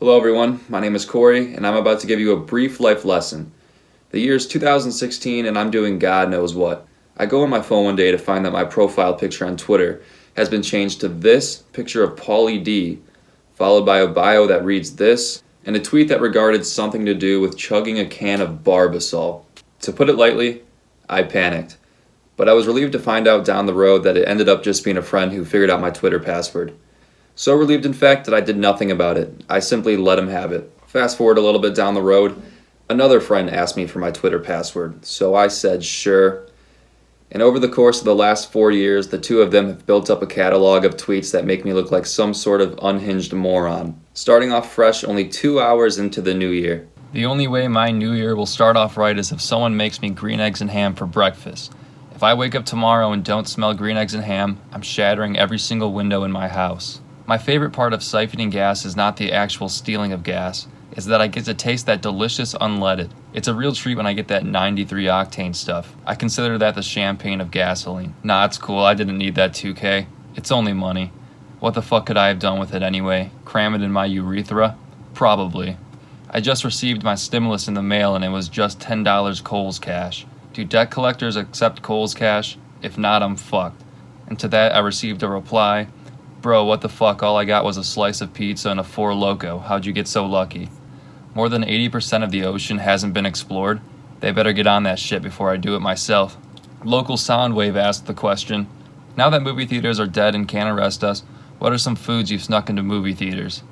Hello everyone, my name is Corey, and I'm about to give you a brief life lesson. The year is 2016 and I'm doing God knows what. I go on my phone one day to find that my profile picture on Twitter has been changed to this picture of Pauly D, followed by a bio that reads this, and a tweet that regarded something to do with chugging a can of Barbasol. To put it lightly, I panicked. But I was relieved to find out down the road that it ended up just being a friend who figured out my Twitter password. So relieved, in fact, that I did nothing about it. I simply let him have it. Fast forward a little bit down the road, another friend asked me for my Twitter password, so I said sure. And over the course of the last 4 years, the two of them have built up a catalog of tweets that make me look like some sort of unhinged moron. Starting off fresh only 2 hours into the new year. The only way my new year will start off right is if someone makes me green eggs and ham for breakfast. If I wake up tomorrow and don't smell green eggs and ham, I'm shattering every single window in my house. My favorite part of siphoning gas is not the actual stealing of gas, it's that I get to taste that delicious unleaded. It's a real treat when I get that 93 octane stuff. I consider that the champagne of gasoline. Nah, it's cool, I didn't need that 2K. It's only money. What the fuck could I have done with it anyway? Cram it in my urethra? Probably. I just received my stimulus in the mail and it was just $10 Kohl's cash. Do debt collectors accept Kohl's cash? If not, I'm fucked. And to that I received a reply, "Bro, what the fuck, all I got was a slice of pizza and a Four Loko. How'd you get so lucky?" More than 80% of the ocean hasn't been explored. They better get on that shit before I do it myself. Local Soundwave asked the question, "Now that movie theaters are dead and can't arrest us, what are some foods you've snuck into movie theaters?"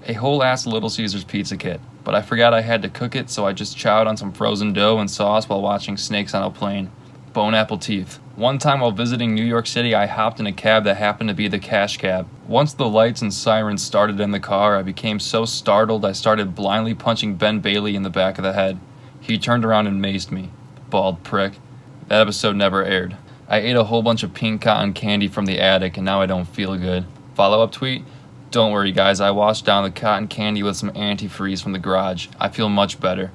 A whole ass Little Caesars pizza kit, but I forgot I had to cook it, so I just chowed on some frozen dough and sauce while watching Snakes on a Plane. Bone apple teeth. One time while visiting New York City, I hopped in a cab that happened to be the cash cab. Once the lights and sirens started in the car, I became so startled I started blindly punching Ben Bailey in the back of the head. He turned around and maced me. Bald prick. That episode never aired. I ate a whole bunch of pink cotton candy from the attic and now I don't feel good. Follow-up tweet? Don't worry guys, I washed down the cotton candy with some antifreeze from the garage. I feel much better.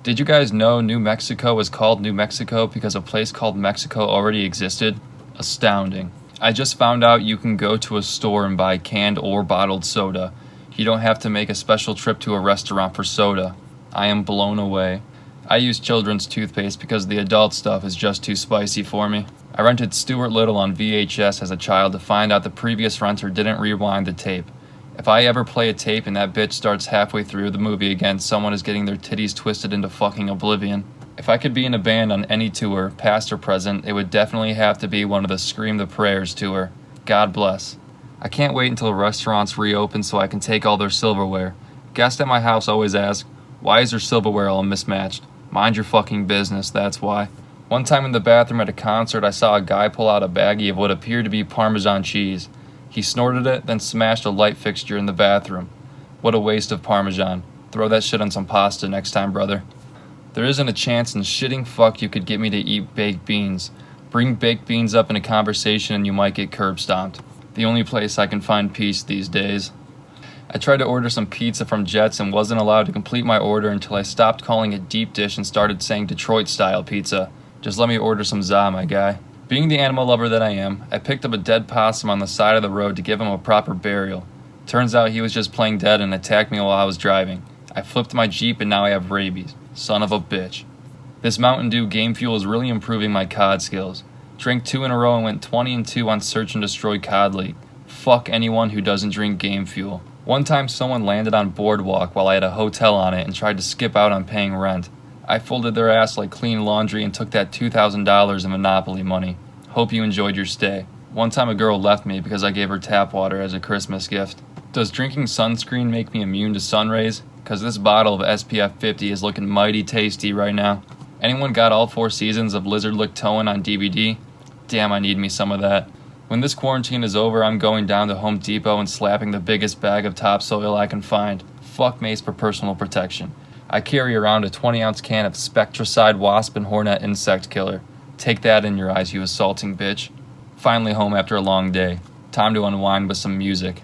Did you guys know New Mexico is called New Mexico because a place called Mexico already existed? Astounding. I just found out you can go to a store and buy canned or bottled soda. You don't have to make a special trip to a restaurant for soda. I am blown away. I use children's toothpaste because the adult stuff is just too spicy for me. I rented Stuart Little on VHS as a child to find out the previous renter didn't rewind the tape. If I ever play a tape and that bitch starts halfway through the movie again, someone is getting their titties twisted into fucking oblivion. If I could be in a band on any tour, past or present, it would definitely have to be one of the Scream the Prayers tour. God bless. I can't wait until restaurants reopen so I can take all their silverware. Guests at my house always ask, "Why is your silverware all mismatched?" Mind your fucking business, that's why. One time in the bathroom at a concert, I saw a guy pull out a baggie of what appeared to be Parmesan cheese. He snorted it, then smashed a light fixture in the bathroom. What a waste of Parmesan. Throw that shit on some pasta next time, brother. There isn't a chance in shitting fuck you could get me to eat baked beans. Bring baked beans up in a conversation and you might get curb stomped. The only place I can find peace these days. I tried to order some pizza from Jets and wasn't allowed to complete my order until I stopped calling it deep dish and started saying Detroit-style pizza. Just let me order some za, my guy. Being the animal lover that I am, I picked up a dead possum on the side of the road to give him a proper burial. Turns out he was just playing dead and attacked me while I was driving. I flipped my Jeep and now I have rabies. Son of a bitch. This Mountain Dew game fuel is really improving my COD skills. Drank 2 in a row and went 20-2 on Search and Destroy COD League. Fuck anyone who doesn't drink game fuel. One time someone landed on Boardwalk while I had a hotel on it and tried to skip out on paying rent. I folded their ass like clean laundry and took that $2,000 in Monopoly money. Hope you enjoyed your stay. One time a girl left me because I gave her tap water as a Christmas gift. Does drinking sunscreen make me immune to sun rays? Cause this bottle of SPF 50 is looking mighty tasty right now. Anyone got all 4 seasons of Lizard Lick Towing on DVD? Damn, I need me some of that. When this quarantine is over, I'm going down to Home Depot and slapping the biggest bag of topsoil I can find. Fuck mace for personal protection. I carry around a 20-ounce can of Spectracide Wasp and Hornet Insect Killer. Take that in your eyes, you assaulting bitch. Finally home after a long day. Time to unwind with some music.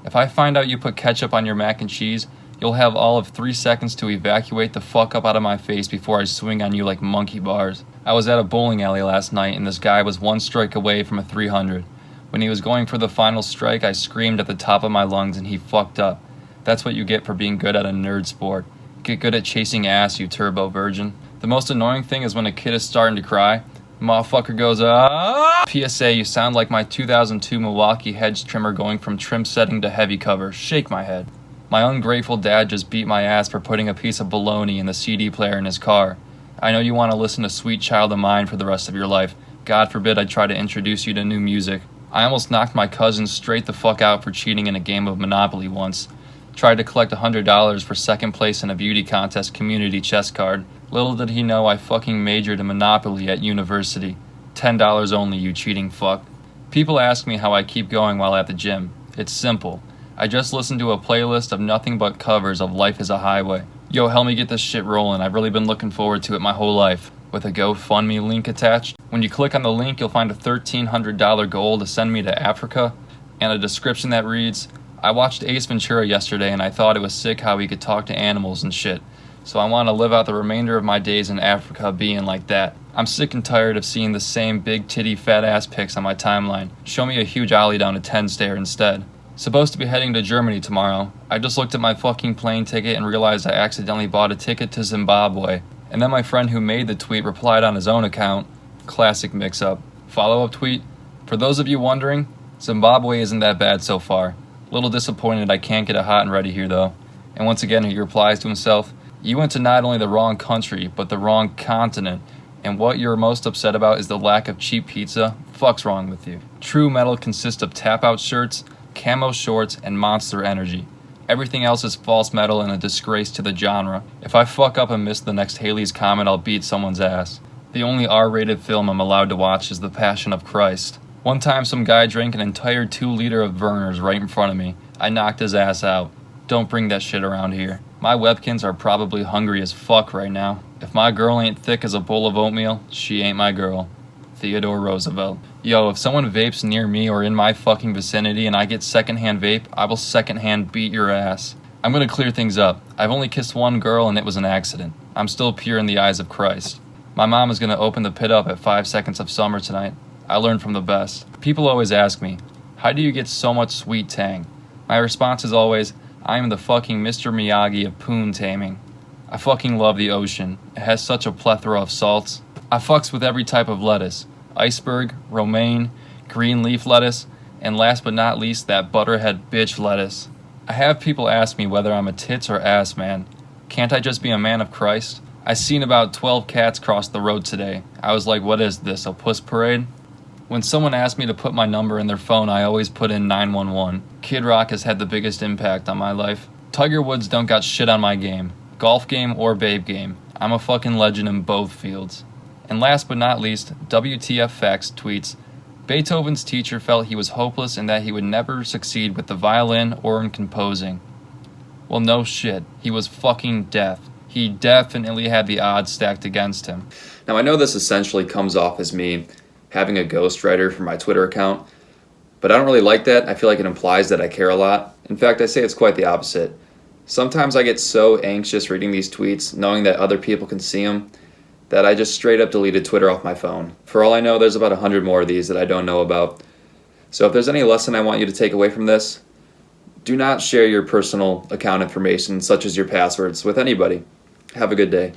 If I find out you put ketchup on your mac and cheese, you'll have all of 3 seconds to evacuate the fuck up out of my face before I swing on you like monkey bars. I was at a bowling alley last night and this guy was 1 strike away from a 300. When he was going for the final strike, I screamed at the top of my lungs and he fucked up. That's what you get for being good at a nerd sport. Get good at chasing ass, you turbo virgin. The most annoying thing is when a kid is starting to cry, the motherfucker goes, ah! PSA, you sound like my 2002 Milwaukee hedge trimmer going from trim setting to heavy cover. Shake my head. My ungrateful dad just beat my ass for putting a piece of bologna in the CD player in his car. I know you want to listen to Sweet Child of Mine for the rest of your life. God forbid I try to introduce you to new music. I almost knocked my cousin straight the fuck out for cheating in a game of Monopoly once. Tried to collect $100 for second place in a beauty contest community chess card. Little did he know I fucking majored in Monopoly at university. $10 only, you cheating fuck. People ask me how I keep going while at the gym. It's simple. I just listened to a playlist of nothing but covers of Life is a Highway. Yo, help me get this shit rolling. I've really been looking forward to it my whole life. With a GoFundMe link attached. When you click on the link, you'll find a $1,300 goal to send me to Africa, and a description that reads, I watched Ace Ventura yesterday and I thought it was sick how he could talk to animals and shit. So I want to live out the remainder of my days in Africa being like that. I'm sick and tired of seeing the same big titty fat ass pics on my timeline. Show me a huge ollie down a 10 stair instead. Supposed to be heading to Germany tomorrow. I just looked at my fucking plane ticket and realized I accidentally bought a ticket to Zimbabwe. And then my friend who made the tweet replied on his own account. Classic mix-up. Follow-up tweet. For those of you wondering, Zimbabwe isn't that bad so far. Little disappointed I can't get a hot and ready here though. And once again he replies to himself, you went to not only the wrong country, but the wrong continent. And what you're most upset about is the lack of cheap pizza? Fuck's wrong with you. True metal consists of tap-out shirts, camo shorts, and Monster Energy. Everything else is false metal and a disgrace to the genre. If I fuck up and miss the next Halley's Comet, I'll beat someone's ass. The only R-rated film I'm allowed to watch is The Passion of Christ. One time some guy drank an entire 2-liter of Vernors right in front of me. I knocked his ass out. Don't bring that shit around here. My webkins are probably hungry as fuck right now. If my girl ain't thick as a bowl of oatmeal, she ain't my girl. Theodore Roosevelt. Yo, if someone vapes near me or in my fucking vicinity and I get secondhand vape, I will secondhand beat your ass. I'm gonna clear things up. I've only kissed one girl and it was an accident. I'm still pure in the eyes of Christ. My mom is gonna open the pit up at 5 seconds of summer tonight. I learned from the best. People always ask me, how do you get so much sweet tang? My response is always, I am the fucking Mr. Miyagi of poon taming. I fucking love the ocean. It has such a plethora of salts. I fucks with every type of lettuce. Iceberg, romaine, green leaf lettuce, and last but not least, that butterhead bitch lettuce. I have people ask me whether I'm a tits or ass man. Can't I just be a man of Christ? I seen about 12 cats cross the road today. I was like, what is this, a puss parade? When someone asks me to put my number in their phone, I always put in 911. Kid Rock has had the biggest impact on my life. Tiger Woods don't got shit on my game. Golf game or babe game. I'm a fucking legend in both fields. And last but not least, WTF Facts tweets, Beethoven's teacher felt he was hopeless and that he would never succeed with the violin or in composing. Well, no shit. He was fucking deaf. He definitely had the odds stacked against him. Now I know this essentially comes off as me having a ghostwriter for my Twitter account, but I don't really like that. I feel like it implies that I care a lot. In fact, I say it's quite the opposite. Sometimes I get so anxious reading these tweets, knowing that other people can see them, that I just straight up deleted Twitter off my phone. For all I know, there's about 100 more of these that I don't know about. So if there's any lesson I want you to take away from this, do not share your personal account information, such as your passwords, with anybody. Have a good day.